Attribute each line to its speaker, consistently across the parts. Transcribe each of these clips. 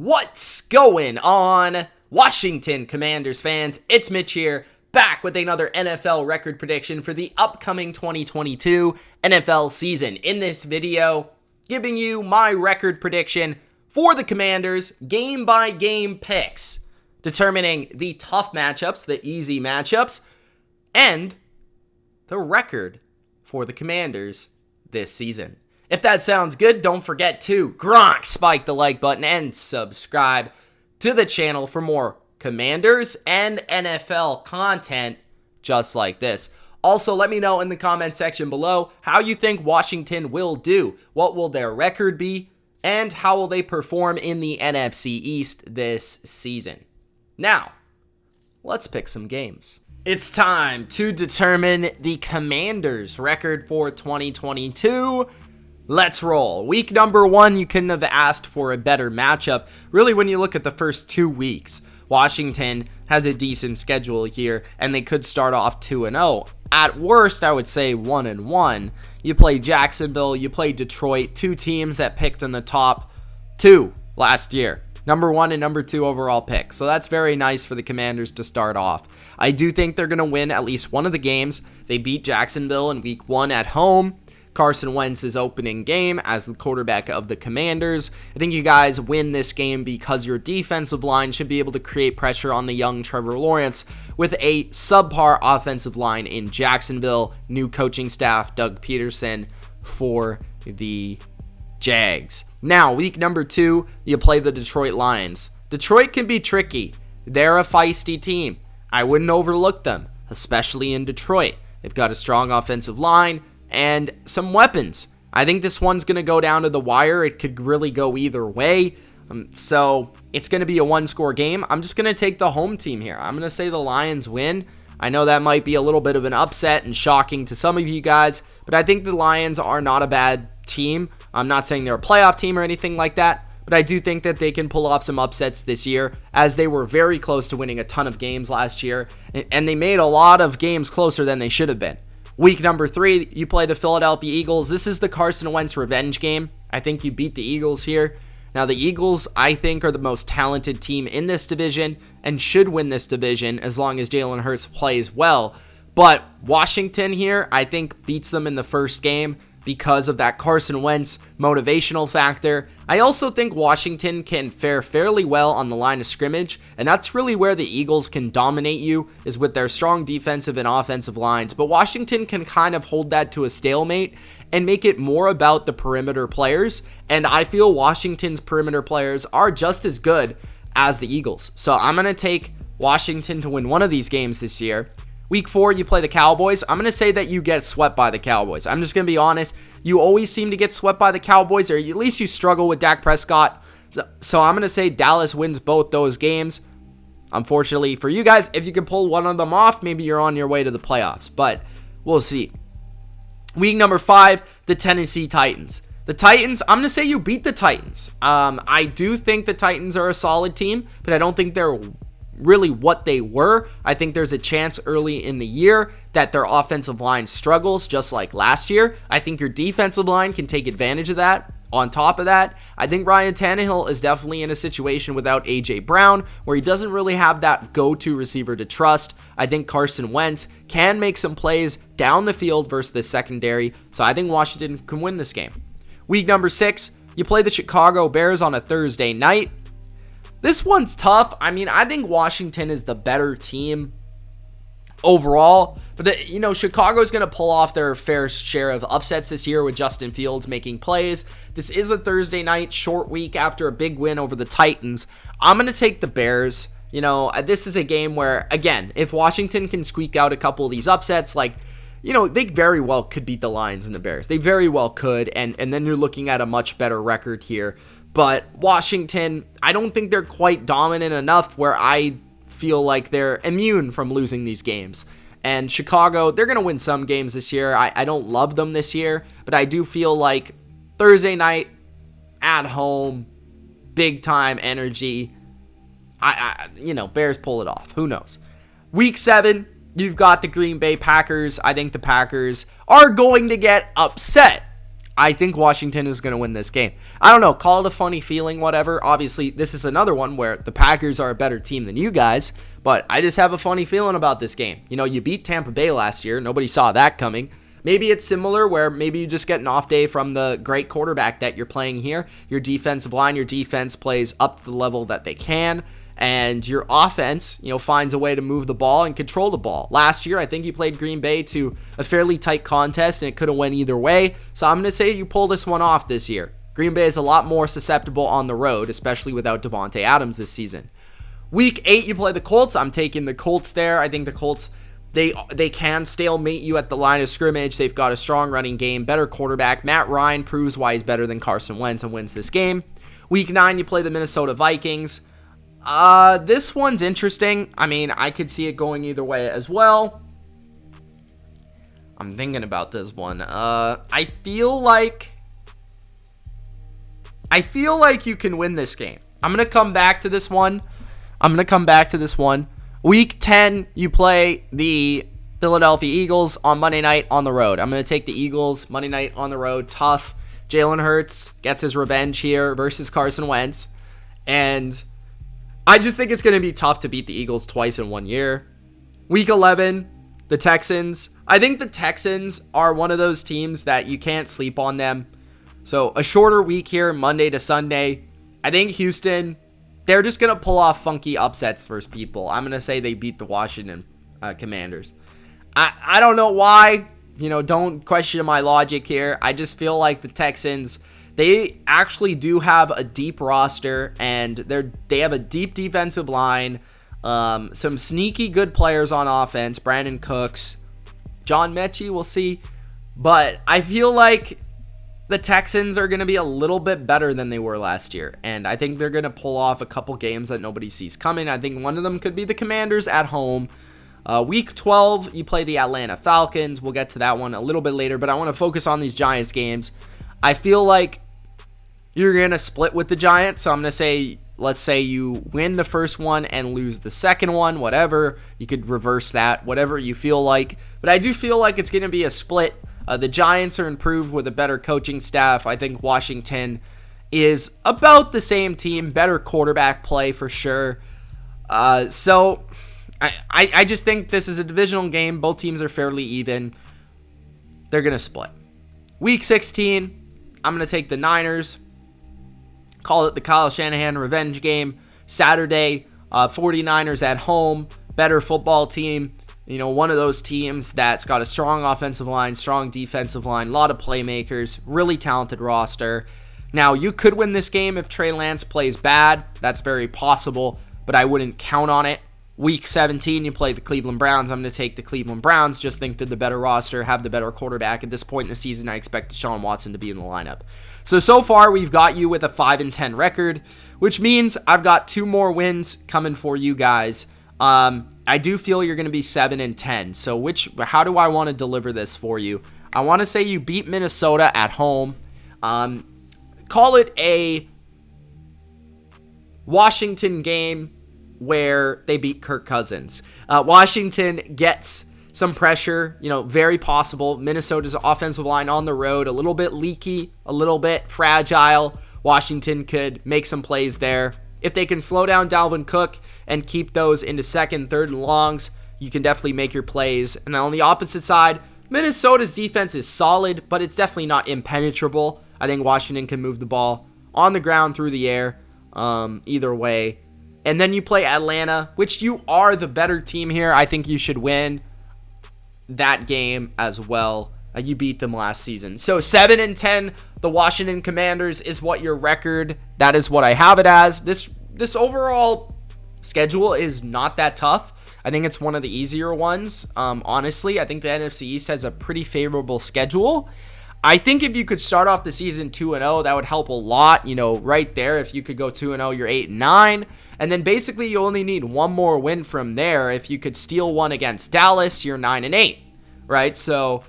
Speaker 1: What's going on, Washington Commanders fans? It's Mitch here, back with another NFL record prediction for the upcoming 2022 NFL season. In this video, giving you my record prediction for the Commanders, game-by-game picks, determining the tough matchups, the easy matchups, and the record for the Commanders this season. If that sounds good, don't forget to spike the like button and subscribe to the channel for more Commanders and NFL content just like this. Also, let me know in the comment section below how you think Washington will do. What will their record be? And how will they perform in the NFC East this season? Now, let's pick some games. It's time to determine the Commanders' record for 2022. Let's roll. Week number 1, you couldn't have asked for a better matchup. Really, when you look at the first 2 weeks, Washington has a decent schedule here, and they could start off 2-0. At worst, I would say 1-1. You play Jacksonville, you play Detroit, 2 teams that picked in the top 2 last year. Number 1 and number 2 overall pick. So that's very nice for the Commanders to start off. I do think they're going to win at least one of the games. They beat Jacksonville in week 1 at home. Carson Wentz's opening game as the quarterback of the Commanders. I think you guys win this game because your defensive line should be able to create pressure on the young Trevor Lawrence with a subpar offensive line in Jacksonville. New coaching staff, Doug Peterson for the Jags. Now, week number 2, you play the Detroit Lions. Detroit can be tricky. They're a feisty team. I wouldn't overlook them, especially in Detroit. They've got a strong offensive line and some weapons. I think this one's going to go down to the wire. It could really go either way. So it's going to be a one-score game. I'm just going to take the home team here. I'm going to say the Lions win. I know that might be a little bit of an upset and shocking to some of you guys, but I think the Lions are not a bad team. I'm not saying they're a playoff team or anything like that, but I do think that they can pull off some upsets this year, as they were very close to winning a ton of games last year, and they made a lot of games closer than they should have been. Week number 3, you play the Philadelphia Eagles. This is the Carson Wentz revenge game. I think you beat the Eagles here. Now, the Eagles, I think, are the most talented team in this division and should win this division as long as Jalen Hurts plays well. But Washington here, I think, beats them in the first game because of that Carson Wentz motivational factor. I also think Washington can fare fairly well on the line of scrimmage, and that's really where the Eagles can dominate you, is with their strong defensive and offensive lines. But Washington can kind of hold that to a stalemate and make it more about the perimeter players, and I feel Washington's perimeter players are just as good as the Eagles. So I'm going to take Washington to win one of these games this year. Week 4, you play the Cowboys. I'm going to say that you get swept by the Cowboys. I'm just going to be honest. You always seem to get swept by the Cowboys, or at least you struggle with Dak Prescott. So I'm going to say Dallas wins both those games. Unfortunately for you guys, if you can pull one of them off, maybe you're on your way to the playoffs, but we'll see. Week number 5, the Tennessee Titans. The Titans, I'm going to say you beat the Titans. I do think the Titans are a solid team, but I don't think they're really what they were. I think there's a chance early in the year that their offensive line struggles just like last year. I think your defensive line can take advantage of that. On top of that, I think Ryan Tannehill is definitely in a situation without A.J. Brown where he doesn't really have that go-to receiver to trust. I think Carson Wentz can make some plays down the field versus the secondary, so I think Washington can win this game. Week number 6, you play the Chicago Bears on a Thursday night. This one's tough. I mean, I think Washington is the better team overall, but Chicago's going to pull off their fair share of upsets this year with Justin Fields making plays. This is a Thursday night, short week after a big win over the Titans. I'm going to take the Bears. This is a game where, again, if Washington can squeak out a couple of these upsets, they very well could beat the Lions and the Bears. They very well could, and then you're looking at a much better record here. But Washington, I don't think they're quite dominant enough where I feel like they're immune from losing these games. And Chicago, they're going to win some games this year. I don't love them this year, but I do feel like Thursday night, at home, big time energy. Bears pull it off. Who knows? Week 7, you've got the Green Bay Packers. I think the Packers are going to get upset. I think Washington is going to win this game. I don't know, call it a funny feeling, whatever. Obviously, this is another one where the Packers are a better team than you guys, but I just have a funny feeling about this game. You know, you beat Tampa Bay last year. Nobody saw that coming. Maybe it's similar where maybe you just get an off day from the great quarterback that you're playing here. Your defensive line, your defense plays up to the level that they can, and your offense, you know, finds a way to move the ball and control the ball. Last year, I think you played Green Bay to a fairly tight contest, and it could have went either way. So I'm going to say you pull this one off this year. Green Bay is a lot more susceptible on the road, especially without Devontae Adams this season. Week 8, you play the Colts. I'm taking the Colts there. I think the Colts, they can stalemate you at the line of scrimmage. They've got a strong running game, better quarterback. Matt Ryan proves why he's better than Carson Wentz and wins this game. Week 9, you play the Minnesota Vikings. This one's interesting. I mean, I could see it going either way as well. I'm thinking about this one. I feel like you can win this game. I'm going to come back to this one. Week 10, you play the Philadelphia Eagles on Monday night on the road. I'm going to take the Eagles Monday night on the road. Tough. Jalen Hurts gets his revenge here versus Carson Wentz. And I just think it's going to be tough to beat the Eagles twice in 1 year. Week 11, the Texans. I think the Texans are one of those teams that you can't sleep on them. So a shorter week here, Monday to Sunday. I think Houston, they're just going to pull off funky upsets versus people. I'm going to say they beat the Washington Commanders. I don't know why. You know, don't question my logic here. I just feel like the Texans, they actually do have a deep roster, and they have a deep defensive line, some sneaky good players on offense, Brandon Cooks, John Mechie, we'll see. But I feel like the Texans are going to be a little bit better than they were last year, and I think they're going to pull off a couple games that nobody sees coming. I think one of them could be the Commanders at home. Week 12, you play the Atlanta Falcons. We'll get to that one a little bit later, but I want to focus on these Giants games. I feel like you're going to split with the Giants, so I'm going to say, let's say you win the first one and lose the second one, whatever. You could reverse that, whatever you feel like. But I do feel like it's going to be a split. The Giants are improved with a better coaching staff. I think Washington is about the same team, better quarterback play for sure. So I just think this is a divisional game. Both teams are fairly even. They're going to split. Week 16, I'm going to take the Niners. Call it the Kyle Shanahan revenge game. Saturday, 49ers at home. Better football team. You know, one of those teams that's got a strong offensive line, strong defensive line, a lot of playmakers, really talented roster. Now, you could win this game if Trey Lance plays bad. That's very possible, but I wouldn't count on it. Week 17, you play the Cleveland Browns. I'm going to take the Cleveland Browns. Just think that the better roster, have the better quarterback. At this point in the season, I expect Deshaun Watson to be in the lineup. So far, we've got you with a 5-10 record, which means I've got 2 more wins coming for you guys. I do feel you're going to be 7-10. So how do I want to deliver this for you? I want to say you beat Minnesota at home. Call it a Washington game where they beat Kirk Cousins. Washington gets some pressure, very possible. Minnesota's offensive line on the road, a little bit leaky, a little bit fragile. Washington could make some plays there. If they can slow down Dalvin Cook and keep those into second, third, and longs, you can definitely make your plays. And then on the opposite side, Minnesota's defense is solid, but it's definitely not impenetrable. I think Washington can move the ball on the ground, through the air, either way. And then you play Atlanta, which you are the better team here. I think you should win that game as well. You beat them last season. So 7-10, the Washington Commanders is what your record, that is what I have it as. This overall schedule is not that tough. I think it's one of the easier ones. Honestly, I think the NFC East has a pretty favorable schedule. I think if you could start off the season 2-0, that would help a lot. Right there, if you could go 2-0, you're 8-9. And then basically you only need one more win from there. If you could steal one against Dallas, you're 9-8, right? So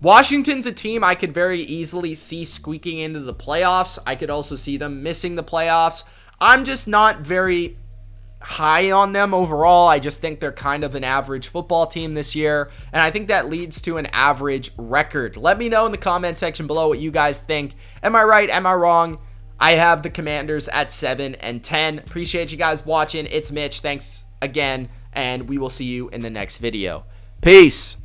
Speaker 1: Washington's a team I could very easily see squeaking into the playoffs. I could also see them missing the playoffs. I'm just not very high on them overall. I just think they're kind of an average football team this year, and I think that leads to an average record. Let me know in the comment section below what you guys think. Am I right? Am I wrong? I have the Commanders at 7-10. Appreciate you guys watching. It's Mitch. Thanks again, and we will see you in the next video. Peace.